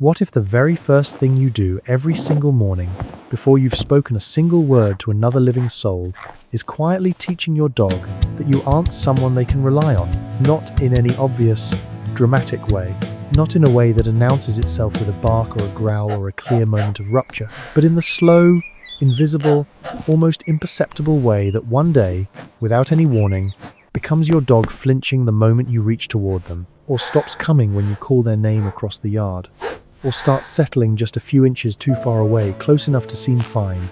What if the very first thing you do every single morning, before you've spoken a single word to another living soul, is quietly teaching your dog that you aren't someone they can rely on? Not in any obvious, dramatic way, not in a way that announces itself with a bark or a growl or a clear moment of rupture, but in the slow, invisible, almost imperceptible way that one day, without any warning, becomes your dog flinching the moment you reach toward them, or stops coming when you call their name across the yard, or starts settling just a few inches too far away, close enough to seem fine,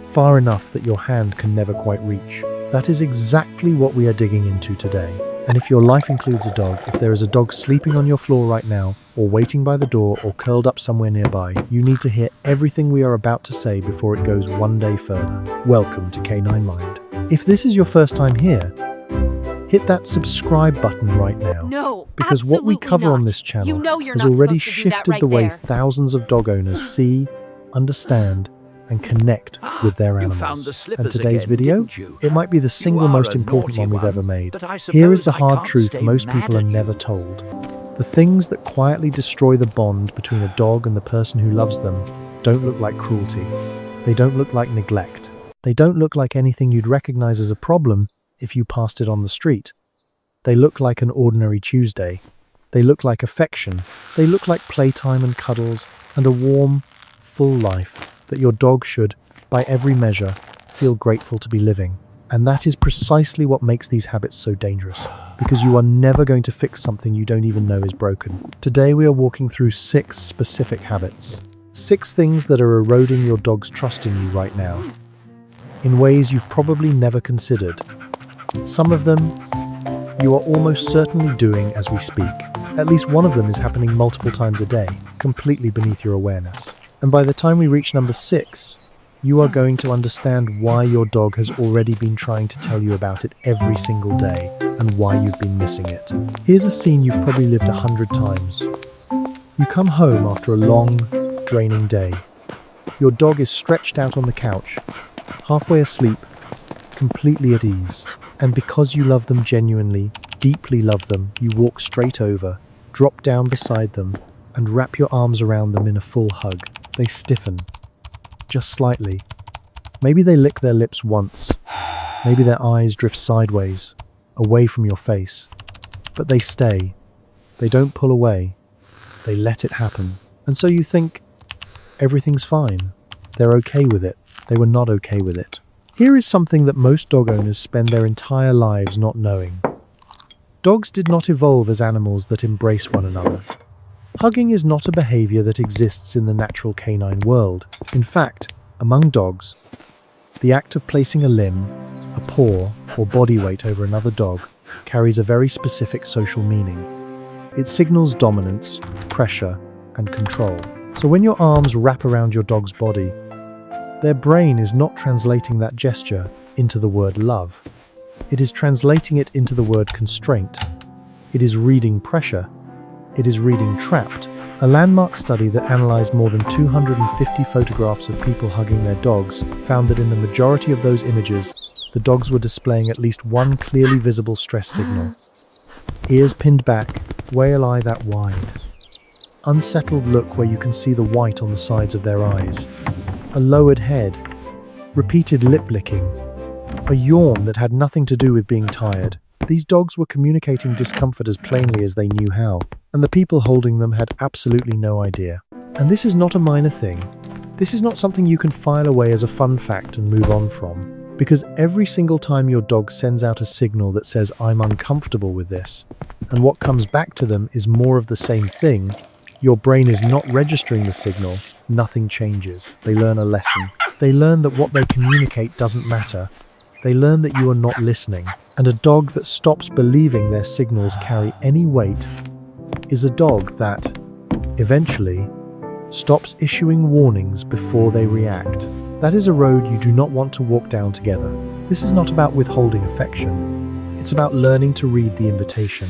far enough that your hand can never quite reach. That is exactly what we are digging into today. And if your life includes a dog, if there is a dog sleeping on your floor right now, or waiting by the door, or curled up somewhere nearby, you need to hear everything we are about to say before it goes one day further. Welcome to Canine Mind. If this is your first time here, hit that subscribe button right now. No, because what we cover on this channel has already shifted the way thousands of dog owners see, understand, and connect with their animals. And today's video, it might be the single most important one we've ever made. Here is the hard truth most people are never told. The things that quietly destroy the bond between a dog and the person who loves them don't look like cruelty. They don't look like neglect. They don't look like anything you'd recognize as a problem if you passed it on the street. They look like an ordinary Tuesday. They look like affection. They look like playtime and cuddles and a warm, full life that your dog should, by every measure, feel grateful to be living. And that is precisely what makes these habits so dangerous, because you are never going to fix something you don't even know is broken. Today we are walking through 6 specific habits. 6 things that are eroding your dog's trust in you right now, in ways you've probably never considered. Some of them you are almost certainly doing as we speak. At least one of them is happening multiple times a day, completely beneath your awareness. And by the time we reach number 6, you are going to understand why your dog has already been trying to tell you about it every single day and why you've been missing it. Here's a scene you've probably lived 100 times. You come home after a long, draining day. Your dog is stretched out on the couch, halfway asleep, completely at ease. And because you love them genuinely, deeply love them, you walk straight over, drop down beside them, and wrap your arms around them in a full hug. They stiffen, just slightly. Maybe they lick their lips once. Maybe their eyes drift sideways, away from your face. But they stay. They don't pull away. They let it happen. And so you think, everything's fine. They're okay with it. They were not okay with it. Here is something that most dog owners spend their entire lives not knowing. Dogs did not evolve as animals that embrace one another. Hugging is not a behavior that exists in the natural canine world. In fact, among dogs, the act of placing a limb, a paw, or body weight over another dog carries a very specific social meaning. It signals dominance, pressure, and control. So when your arms wrap around your dog's body, their brain is not translating that gesture into the word love. It is translating it into the word constraint. It is reading pressure. It is reading trapped. A landmark study that analyzed more than 250 photographs of people hugging their dogs found that in the majority of those images, the dogs were displaying at least one clearly visible stress signal. Ears pinned back, whale eye that wide. Unsettled look where you can see the white on the sides of their eyes. A lowered head. Repeated lip licking. A yawn that had nothing to do with being tired. These dogs were communicating discomfort as plainly as they knew how, and the people holding them had absolutely no idea. And this is not a minor thing. This is not something you can file away as a fun fact and move on from. Because every single time your dog sends out a signal that says, "I'm uncomfortable with this," and what comes back to them is more of the same thing, your brain is not registering the signal, nothing changes. They learn a lesson. They learn that what they communicate doesn't matter. They learn that you are not listening. And a dog that stops believing their signals carry any weight is a dog that, eventually, stops issuing warnings before they react. That is a road you do not want to walk down together. This is not about withholding affection. It's about learning to read the invitation.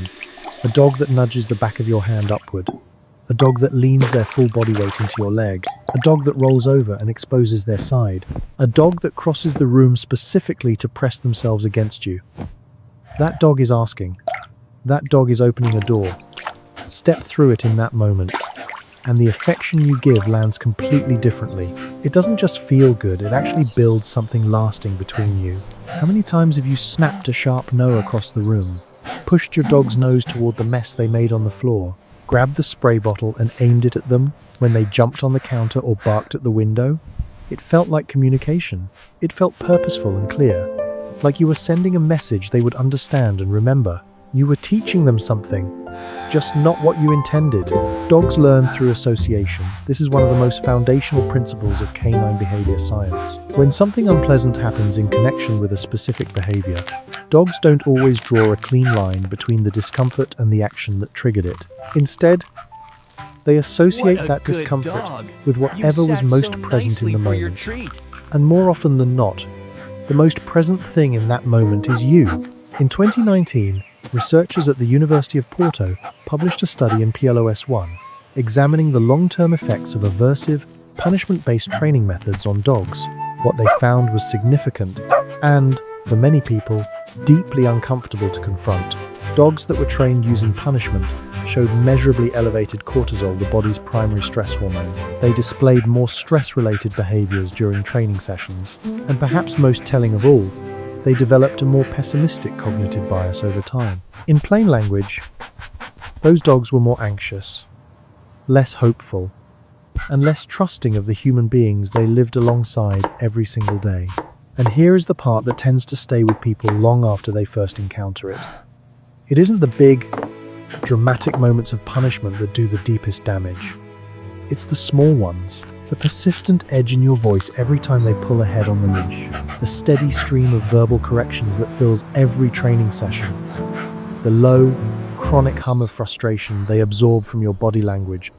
A dog that nudges the back of your hand upward. A dog that leans their full body weight into your leg. A dog that rolls over and exposes their side. A dog that crosses the room specifically to press themselves against you. That dog is asking. That dog is opening a door. Step through it in that moment. and the affection you give lands completely differently. It doesn't just feel good, it actually builds something lasting between you. How many times have you snapped a sharp no across the room, pushed your dog's nose toward the mess they made on the floor, grabbed the spray bottle and aimed it at them when they jumped on the counter or barked at the window? It felt like communication. It felt purposeful and clear, like you were sending a message they would understand and remember. You were teaching them something, just not what you intended. Dogs learn through association. This is one of the most foundational principles of canine behavior science. When something unpleasant happens in connection with a specific behavior, dogs don't always draw a clean line between the discomfort and the action that triggered it. Instead, they associate that discomfort with whatever was most present in the moment. And more often than not, the most present thing in that moment is you. In 2019, researchers at the University of Porto published a study in PLOS1 examining the long-term effects of aversive, punishment-based training methods on dogs. What they found was significant and, for many people, deeply uncomfortable to confront. Dogs that were trained using punishment showed measurably elevated cortisol, the body's primary stress hormone. They displayed more stress-related behaviors during training sessions. And perhaps most telling of all, they developed a more pessimistic cognitive bias over time. In plain language, those dogs were more anxious, less hopeful, and less trusting of the human beings they lived alongside every single day. And here is the part that tends to stay with people long after they first encounter it. It isn't the big, dramatic moments of punishment that do the deepest damage. It's the small ones. The persistent edge in your voice every time they pull ahead on the leash. The steady stream of verbal corrections that fills every training session. The low, chronic hum of frustration they absorb from your body language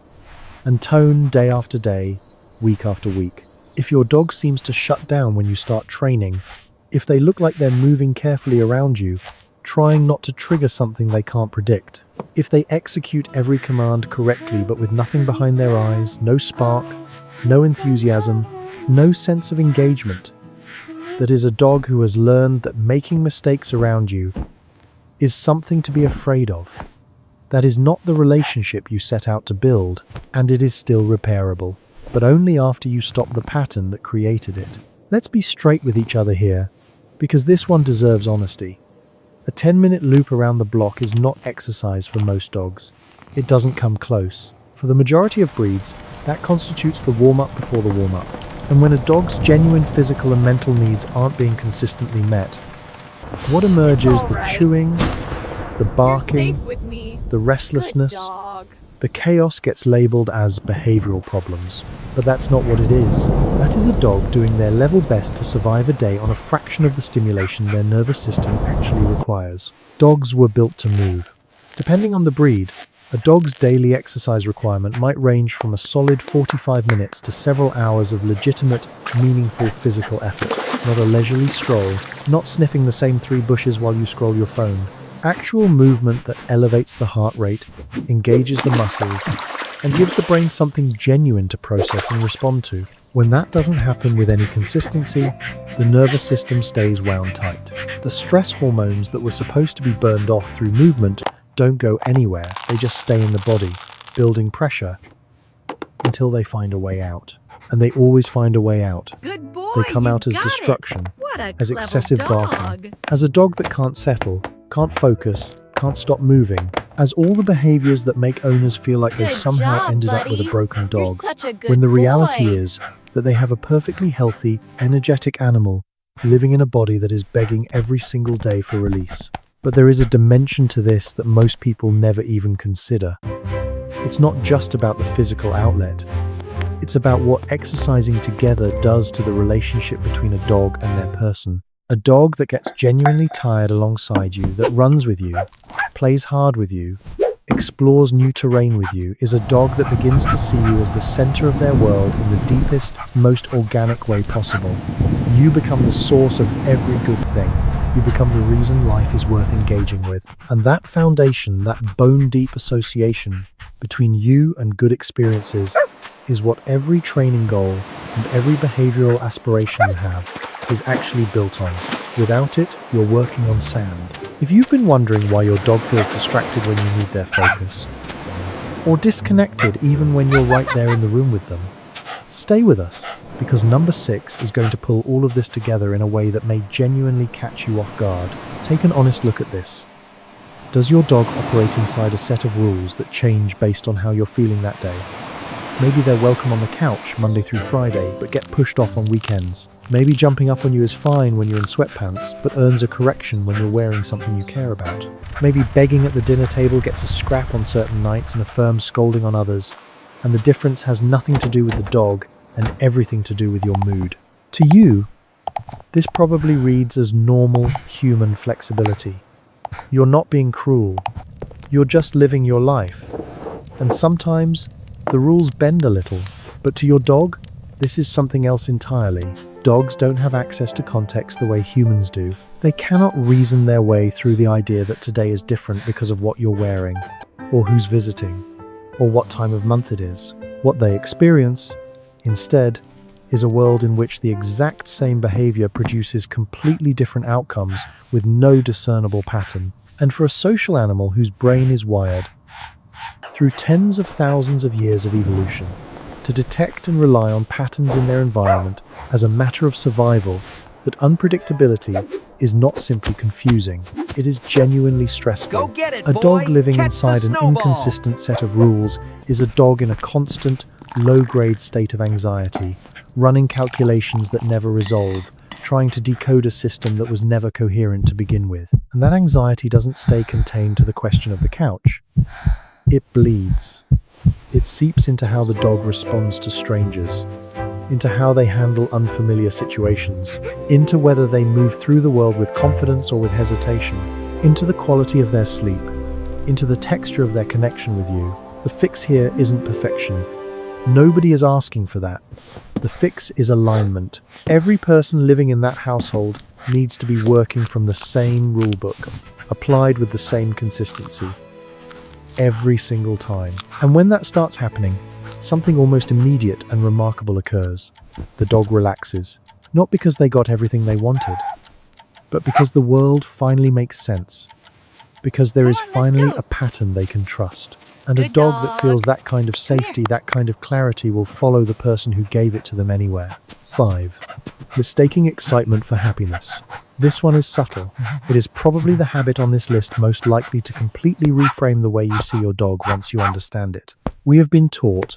and tone day after day, week after week. If your dog seems to shut down when you start training, if they look like they're moving carefully around you, trying not to trigger something they can't predict, if they execute every command correctly but with nothing behind their eyes, no spark, no enthusiasm, no sense of engagement, that is a dog who has learned that making mistakes around you is something to be afraid of. That is not the relationship you set out to build, and it is still repairable, but only after you stop the pattern that created it. Let's be straight with each other here, because this one deserves honesty. A 10-minute loop around the block is not exercise for most dogs. It doesn't come close. For the majority of breeds, that constitutes the warm-up before the warm-up. And when a dog's genuine physical and mental needs aren't being consistently met, what emerges? The chewing, the barking, the restlessness, the chaos gets labeled as behavioral problems. But that's not what it is. That is a dog doing their level best to survive a day on a fraction of the stimulation their nervous system actually requires. Dogs were built to move. Depending on the breed, a dog's daily exercise requirement might range from a solid 45 minutes to several hours of legitimate, meaningful physical effort. Not a leisurely stroll, not sniffing the same 3 bushes while you scroll your phone. Actual movement that elevates the heart rate, engages the muscles, and gives the brain something genuine to process and respond to. When that doesn't happen with any consistency, the nervous system stays wound tight. The stress hormones that were supposed to be burned off through movement don't go anywhere, they just stay in the body, building pressure until they find a way out. And they always find a way out. Good boy, they come out as destruction, as excessive barking, as a dog that can't settle, can't focus, can't stop moving, as all the behaviors that make owners feel like they somehow ended up with a broken dog, when the reality is that they have a perfectly healthy, energetic animal living in a body that is begging every single day for release. But there is a dimension to this that most people never even consider. It's not just about the physical outlet. It's about what exercising together does to the relationship between a dog and their person. A dog that gets genuinely tired alongside you, that runs with you, plays hard with you, explores new terrain with you, is a dog that begins to see you as the center of their world in the deepest, most organic way possible. You become the source of every good thing. You become the reason life is worth engaging with. And that foundation, that bone-deep association between you and good experiences is what every training goal and every behavioral aspiration you have is actually built on. Without it, you're working on sand. If you've been wondering why your dog feels distracted when you need their focus, or disconnected even when you're right there in the room with them. Stay with us, because number 6 is going to pull all of this together in a way that may genuinely catch you off guard. Take an honest look at this. Does your dog operate inside a set of rules that change based on how you're feeling that day? Maybe they're welcome on the couch Monday through Friday, but get pushed off on weekends. Maybe jumping up on you is fine when you're in sweatpants, but earns a correction when you're wearing something you care about. Maybe begging at the dinner table gets a scrap on certain nights and a firm scolding on others, and the difference has nothing to do with the dog and everything to do with your mood. To you, this probably reads as normal human flexibility. You're not being cruel. You're just living your life. And sometimes the rules bend a little, but to your dog, this is something else entirely. Dogs don't have access to context the way humans do. They cannot reason their way through the idea that today is different because of what you're wearing, or who's visiting, or what time of month it is. What they experience, instead, is a world in which the exact same behavior produces completely different outcomes with no discernible pattern. And for a social animal whose brain is wired, through tens of thousands of years of evolution, to detect and rely on patterns in their environment as a matter of survival, that unpredictability is not simply confusing, it is genuinely stressful. Go get it, A boy. dog living Catch inside the an snowball. inconsistent set of rules is a dog in a constant, low-grade state of anxiety, running calculations that never resolve, trying to decode a system that was never coherent to begin with. And that anxiety doesn't stay contained to the question of the couch. It bleeds. It seeps into how the dog responds to strangers, into how they handle unfamiliar situations, into whether they move through the world with confidence or with hesitation, into the quality of their sleep, into the texture of their connection with you. The fix here isn't perfection. Nobody is asking for that. The fix is alignment. Every person living in that household needs to be working from the same rulebook, applied with the same consistency, every single time. And when that starts happening, something almost immediate and remarkable occurs. The dog relaxes, not because they got everything they wanted, but because the world finally makes sense, because there is finally a pattern they can trust. And a dog that feels that kind of safety, that kind of clarity, will follow the person who gave it to them anywhere. 5. Mistaking excitement for happiness. This one is subtle. It is probably the habit on this list most likely to completely reframe the way you see your dog once you understand it. We have been taught,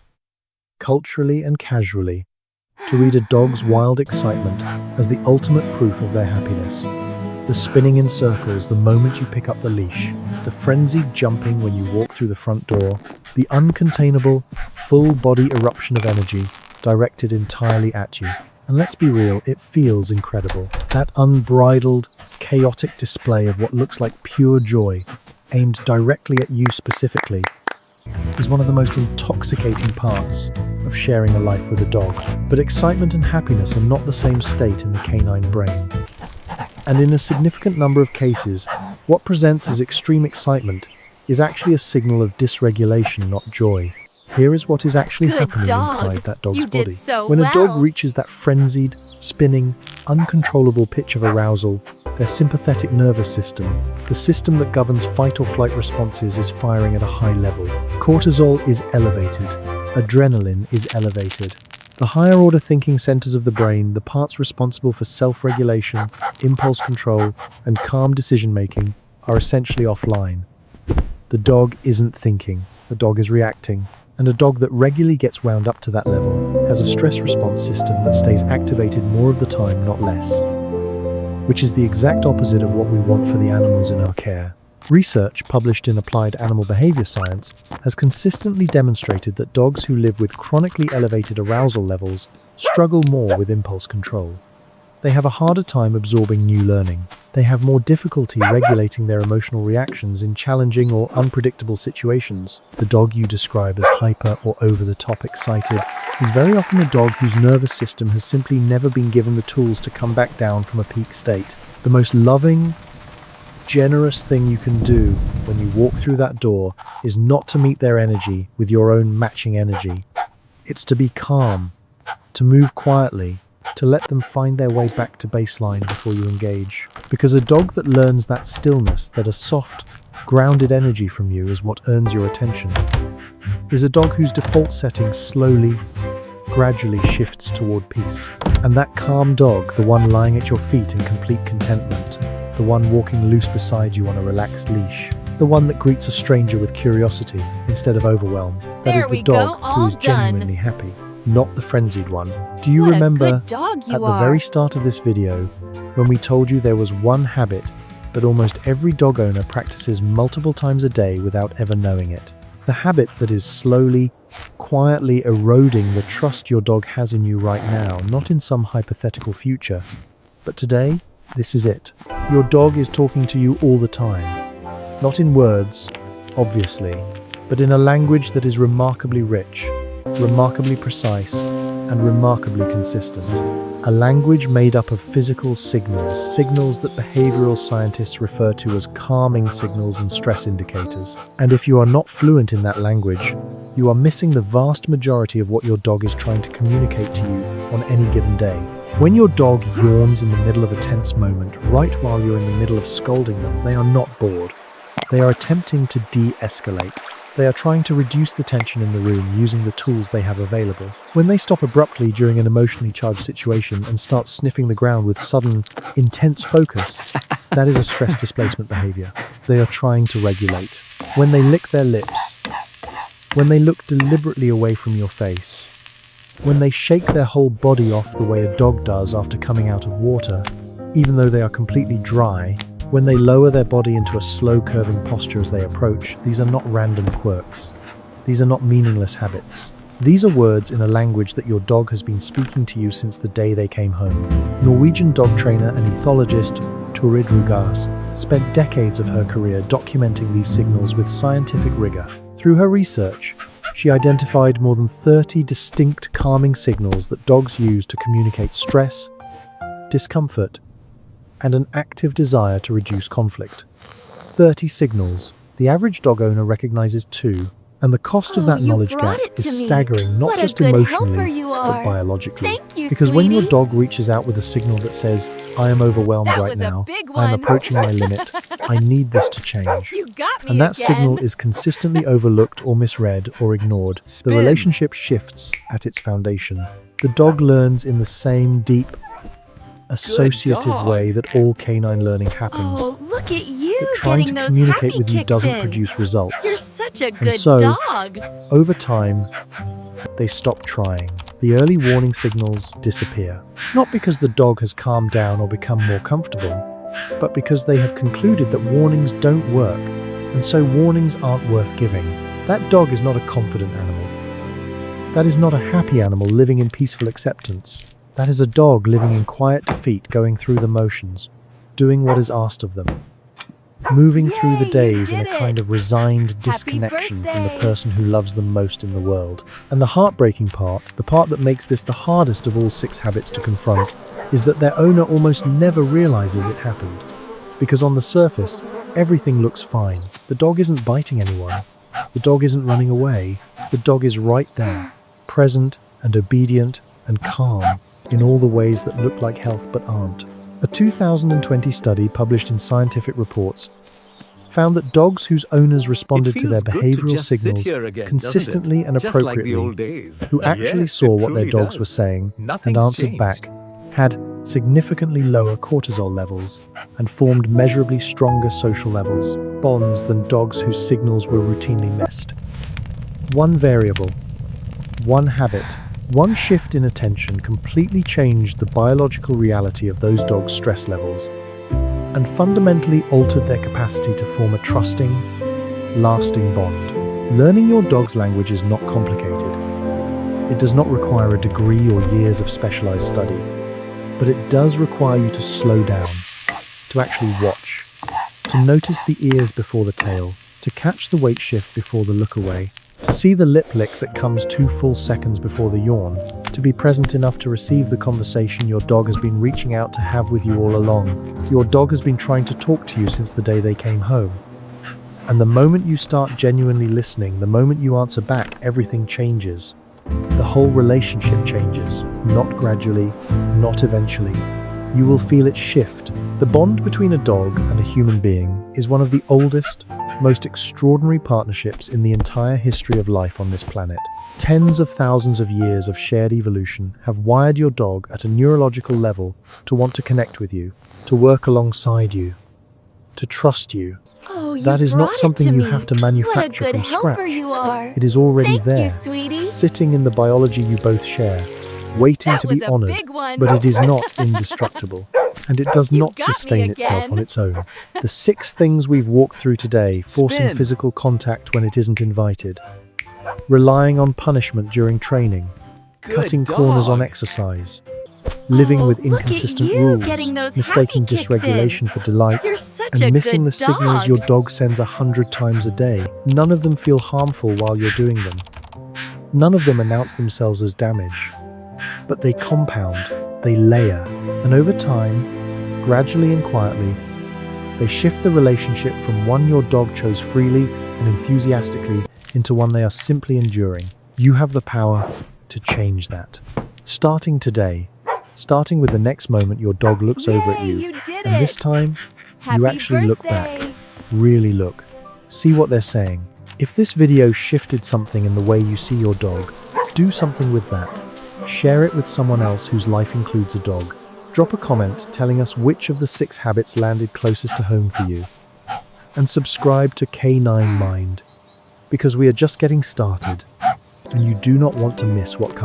culturally and casually, to read a dog's wild excitement as the ultimate proof of their happiness. The spinning in circles the moment you pick up the leash, the frenzied jumping when you walk through the front door, the uncontainable, full-body eruption of energy directed entirely at you. And let's be real, it feels incredible. That unbridled, chaotic display of what looks like pure joy, aimed directly at you specifically, is one of the most intoxicating parts of sharing a life with a dog. But excitement and happiness are not the same state in the canine brain. And in a significant number of cases, what presents as extreme excitement is actually a signal of dysregulation, not joy. Here is what is actually happening inside that dog's body. When a dog reaches that frenzied, spinning, uncontrollable pitch of arousal, their sympathetic nervous system, the system that governs fight or flight responses, is firing at a high level. Cortisol is elevated. Adrenaline is elevated. The higher order thinking centers of the brain, the parts responsible for self-regulation, impulse control, and calm decision-making, are essentially offline. The dog isn't thinking, the dog is reacting. And a dog that regularly gets wound up to that level has a stress response system that stays activated more of the time, not less. Which is the exact opposite of what we want for the animals in our care. Research published in Applied Animal Behavior Science has consistently demonstrated that dogs who live with chronically elevated arousal levels struggle more with impulse control. They have a harder time absorbing new learning. They have more difficulty regulating their emotional reactions in challenging or unpredictable situations. The dog you describe as hyper or over-the-top excited is very often a dog whose nervous system has simply never been given the tools to come back down from a peak state. The most loving, generous thing you can do when you walk through that door is not to meet their energy with your own matching energy. It's to be calm, to move quietly, to let them find their way back to baseline before you engage. Because a dog that learns that stillness, that a soft, grounded energy from you is what earns your attention. Is a dog whose default setting slowly, gradually shifts toward peace. And that calm dog, the one lying at your feet in complete contentment, the one walking loose beside you on a relaxed leash, the one that greets a stranger with curiosity instead of overwhelm. That is the dog who is genuinely happy, not the frenzied one. Do you remember at the very start of this video when we told you there was one habit that almost every dog owner practices multiple times a day without ever knowing it? The habit that is slowly, quietly eroding the trust your dog has in you right now, not in some hypothetical future. But today, this is it. Your dog is talking to you all the time. Not in words, obviously, but in a language that is remarkably rich, remarkably precise, and remarkably consistent. A language made up of physical signals, signals that behavioral scientists refer to as calming signals and stress indicators. And if you are not fluent in that language, you are missing the vast majority of what your dog is trying to communicate to you on any given day. When your dog yawns in the middle of a tense moment, right while you're in the middle of scolding them, they are not bored. They are attempting to de-escalate. They are trying to reduce the tension in the room using the tools they have available. When they stop abruptly during an emotionally charged situation and start sniffing the ground with sudden, intense focus, that is a stress displacement behavior. They are trying to regulate. When they lick their lips, when they look deliberately away from your face, when they shake their whole body off the way a dog does after coming out of water, even though they are completely dry, when they lower their body into a slow curving posture as they approach, these are not random quirks. These are not meaningless habits. These are words in a language that your dog has been speaking to you since the day they came home. Norwegian dog trainer and ethologist Turid Rugas spent decades of her career documenting these signals with scientific rigor. Through her research, she identified more than 30 distinct calming signals that dogs use to communicate stress, discomfort, and an active desire to reduce conflict. 30 signals. The average dog owner recognizes 2, and the cost of that knowledge gap is staggering, not just emotionally, but biologically. Because when your dog reaches out with a signal that says, "I am overwhelmed right now, I am approaching my limit, I need this to change," and that signal is consistently overlooked or misread or ignored, the relationship shifts at its foundation. The dog learns in the same deep, associative way that all canine learning happens. Oh, look at you That trying to getting communicate those with you happy doesn't kicks in. produce results. You're such a And good so, dog. over time, they stop trying. The early warning signals disappear. Not because the dog has calmed down or become more comfortable, but because they have concluded that warnings don't work, and so warnings aren't worth giving. That dog is not a confident animal. That is not a happy animal living in peaceful acceptance. That is a dog living in quiet defeat, going through the motions, doing what is asked of them, moving through the days in a kind of resigned disconnection from the person who loves them most in the world. And the heartbreaking part, the part that makes this the hardest of all 6 habits to confront, is that their owner almost never realizes it happened. Because on the surface, everything looks fine. The dog isn't biting anyone. The dog isn't running away. The dog is right there, present and obedient and calm in all the ways that look like health but aren't. A 2020 study published in Scientific Reports found that dogs whose owners responded to their behavioral signals consistently and appropriately, who actually saw what their dogs were saying and answered back, had significantly lower cortisol levels and formed measurably stronger social bonds than dogs whose signals were routinely missed. One variable, one habit, one shift in attention completely changed the biological reality of those dogs' stress levels and fundamentally altered their capacity to form a trusting, lasting bond. Learning your dog's language is not complicated. It does not require a degree or years of specialized study, but it does require you to slow down, to actually watch, to notice the ears before the tail, to catch the weight shift before the look away, to see the lip lick that comes 2 full seconds before the yawn, to be present enough to receive the conversation your dog has been reaching out to have with you all along. Your dog has been trying to talk to you since the day they came home. And the moment you start genuinely listening, the moment you answer back, everything changes. The whole relationship changes, not gradually, not eventually. You will feel it shift. The bond between a dog and a human being is one of the oldest, most extraordinary partnerships in the entire history of life on this planet. Tens of thousands of years of shared evolution have wired your dog at a neurological level to want to connect with you, to work alongside you, to trust you. Oh, That is not something you have to manufacture what a from good helper scratch. You are. It is already Thank there, you, sweetie. sitting in the biology you both share, waiting That to be was a honored, big one. but it is not indestructible. And it does You not got me sustain itself again. on its own. The 6 things we've walked through today, forcing physical contact when it isn't invited, relying on punishment during training, cutting corners on exercise, living with look at inconsistent you rules, getting those mistaking happy kicks dysregulation for delight, You're such and a missing good the signals dog. your dog sends 100 times a day. None of them feel harmful while you're doing them. None of them announce themselves as damage. But they compound, they layer, and over time, gradually and quietly, they shift the relationship from one your dog chose freely and enthusiastically into one they are simply enduring. You have the power to change that. Starting today, starting with the next moment your dog looks over at you, did and it. this time, Happy you actually look birthday. back. Really look. See what they're saying. If this video shifted something in the way you see your dog, do something with that. Share it with someone else whose life includes a dog. Drop a comment telling us which of the 6 habits landed closest to home for you. And subscribe to K9 Mind, because we are just getting started, and you do not want to miss what comes.